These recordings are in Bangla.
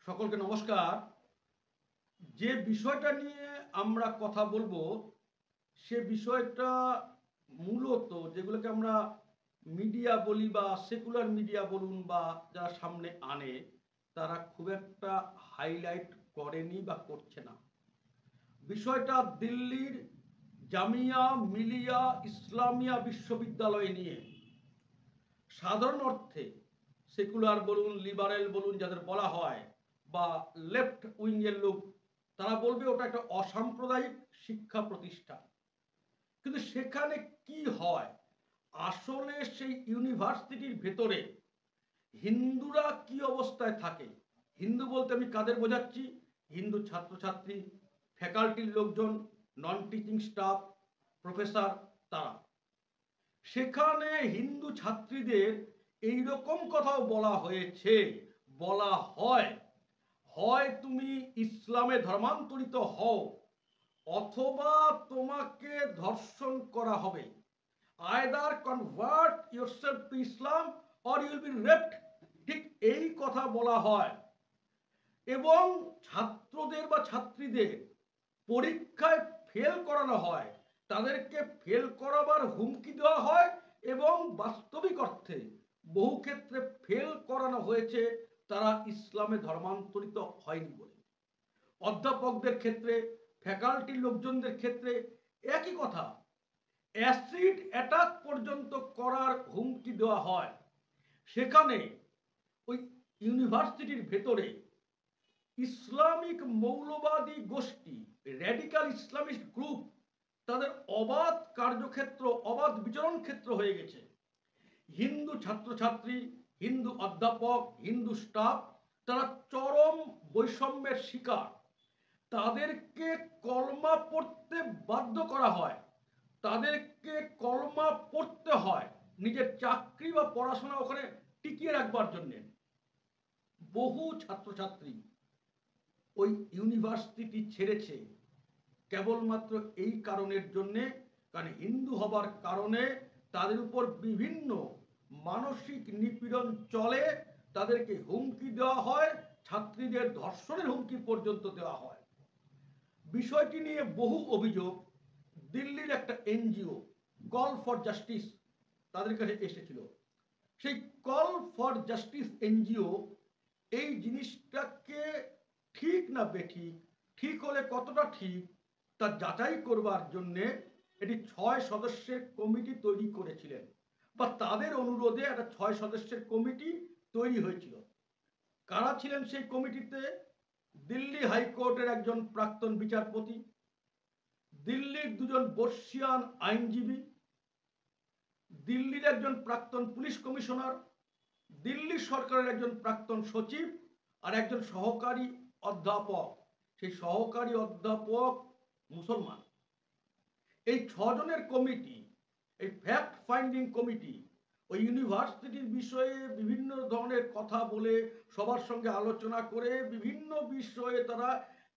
সকলকে নমস্কার। যে বিষয়টা নিয়ে আমরা কথা বলবো সে বিষয়টা মূলত যেগুলোকে আমরা মিডিয়া বলি বা সেকুলার মিডিয়া বলুন বা যারা সামনে আনে তারা খুব একটা হাইলাইট করেনি বা করছে না। বিষয়টা দিল্লির জামিয়া মিলিয়া ইসলামিয়া বিশ্ববিদ্যালয় নিয়ে। সাধারণ অর্থে সেকুলার বলুন লিবারেল বলুন যাদের বলা হয় বা লেফট উইংয়ের লোক তারা বলবে ওটা একটা অসাম্প্রদায়িক শিক্ষা প্রতিষ্ঠান। কিন্তু সেখানে কি হয়, আসলে সেই ইউনিভার্সিটির ভেতরে হিন্দুরা কি অবস্থায় থাকে। হিন্দু বলতে আমি কাদের বোঝাচ্ছি? হিন্দু ছাত্রছাত্রী, ফ্যাকাল্টির লোকজন, নন টিচিং স্টাফ, প্রফেসর, তারা সেখানে হিন্দু ছাত্রীদের এই রকম কথাও বলা হয়েছে, বলা হয় হয় তুমি ইসলামে ধর্মান্তরিত হও অথবা তোমাকে ধর্ষণ করা হবে, either convert yourself to Islam or you will be raped. ঠিক এই কথা বলা হয় এবং ছাত্রদের বা ছাত্রীদের পরীক্ষায় ফেল করানো হয়, তাদেরকে ফেল করাবার হুমকি দেওয়া হয় এবং বাস্তবিক অর্থে বহু ক্ষেত্রে ফেল করানো হয়েছে তারা ইসলামে ধর্মান্তরিত হয়নি বলে। অধ্যাপকদের ক্ষেত্রে, ফ্যাকাল্টির লোকজনদের ক্ষেত্রে একই কথা, অ্যাসিড অ্যাটাক পর্যন্ত করার হুমকি দেওয়া হয়। সেখানে ওই ইউনিভার্সিটির ভেতরে ইসলামিক মৌলবাদী গোষ্ঠী, র্যাডিক্যাল ইসলামিস্ট গ্রুপ, তাদের অবাধ কার্যক্ষেত্র, অবাধ বিচরণ ক্ষেত্র হয়ে গেছে। হিন্দু ছাত্রছাত্রী, হিন্দু অধ্যাপক, হিন্দু স্টাফ তারা চরম বৈষম্যের শিকার। তাদেরকে কলমা পড়তে বাধ্য করা হয়, তাদেরকে কলমা পড়তে হয় নিজের চাকরি বা পড়াশোনা ওখানে টিকিয়ে রাখবার জন্যে। বহু ছাত্রছাত্রী ওই ইউনিভার্সিটি ছেড়েছে কেবলমাত্র এই কারণের জন্যে, কারণ হিন্দু হবার কারণে তাদের উপর বিভিন্ন মানসিক নিপীড়ন চলে, তাদেরকে হুমকি দেওয়া হয়, ছাত্রীদের ধর্ষণের হুমকি পর্যন্ত দেওয়া হয়। বিষয়টি নিয়ে বহু অভিযোগ দিল্লির একটা এনজিও কল ফর জাস্টিস তাদের কাছে এসেছিল। সেই কল ফর জাস্টিস এনজিও এই জিনিসটাকে ঠিক না বেঠিক, ঠিক হলে কতটা ঠিক তা যাচাই করবার জন্যে এটি 6 সদস্যের কমিটি তৈরি করেছিলেন বা তাদের অনুরোধে একটা 6 সদস্যের কমিটি তৈরি হয়েছিল। কারা ছিলেন সেই কমিটিতে? দিল্লি হাইকোর্টের একজন প্রাক্তন বিচারপতি, দিল্লির দুজন বর্ষিয়ান আইনজীবী, দিল্লির একজন প্রাক্তন পুলিশ কমিশনার, দিল্লি সরকারের একজন প্রাক্তন সচিব আর একজন সহকারী অধ্যাপক। সেই সহকারী অধ্যাপক মুসলমান। এই 6 জনের কমিটি, এই ফ্যাক্ট ফাইন্ডিং কমিটি ওই ইউনিভার্সিটির বিষয়ে বিভিন্ন ধরনের কথা বলে, সবার সঙ্গে আলোচনা করে বিভিন্ন বিষয়ে তারা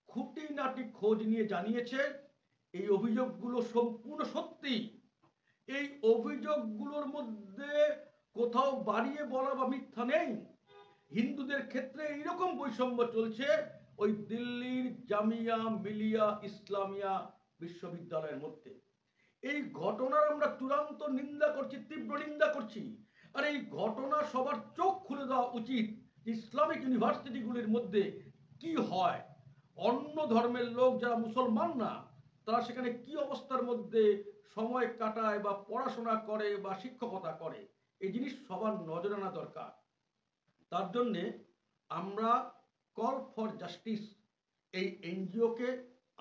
খুঁটিনাটি খোঁজ নিয়ে জানিয়েছে এই অভিযোগগুলো সম্পূর্ণ সত্যি। এই অভিযোগগুলোর মধ্যে কোথাও বাড়িয়ে বলা বা মিথ্যা নেই। হিন্দুদের ক্ষেত্রে এইরকম বৈষম্য চলছে ওই দিল্লির জামিয়া মিলিয়া ইসলামিয়া বিশ্ববিদ্যালয়ের মধ্যে। এই ঘটনার আমরা চূড়ান্ত নিন্দা করছি, তীব্র নিন্দা করছি। আর এই ঘটনা সবার চোখ খুলে দেওয়া উচিত ইসলামিক ইউনিভার্সিটিগুলির মধ্যে কি হয়, অন্য ধর্মের লোক যারা মুসলমান না তারা সেখানে কি অবস্থার মধ্যে সময় কাটায় বা পড়াশোনা করে বা শিক্ষকতা করে, এই জিনিস সবার নজরে আনা দরকার। তার জন্যে আমরা কল ফর জাস্টিস এই এনজিওকে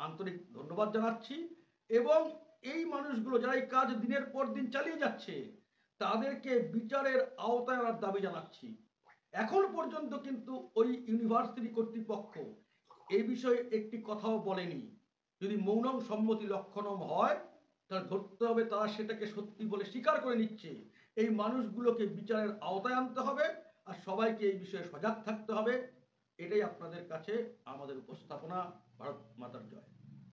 আন্তরিক ধন্যবাদ জানাচ্ছি এবং এই মানুষগুলো যারা এই কাজ দিনের পর দিন চালিয়ে যাচ্ছে তাদেরকে বিচারের আওতায় আনার দাবি জানাচ্ছি। এখন পর্যন্ত কিন্তু ওই ইউনিভার্সিটি কর্তৃপক্ষ এই বিষয়ে একটি কথাও বলেনি। যদি মৌনম সম্মতি লক্ষণম হয় তাহলে ধরতে হবে তারা সেটাকে সত্যি বলে স্বীকার করে নিচ্ছে। এই মানুষগুলোকে বিচারের আওতায় আনতে হবে আর সবাইকে এই বিষয়ে সজাগ থাকতে হবে। এটাই আপনাদের কাছে আমাদের উপস্থাপনা। ভারত মাতার জয়।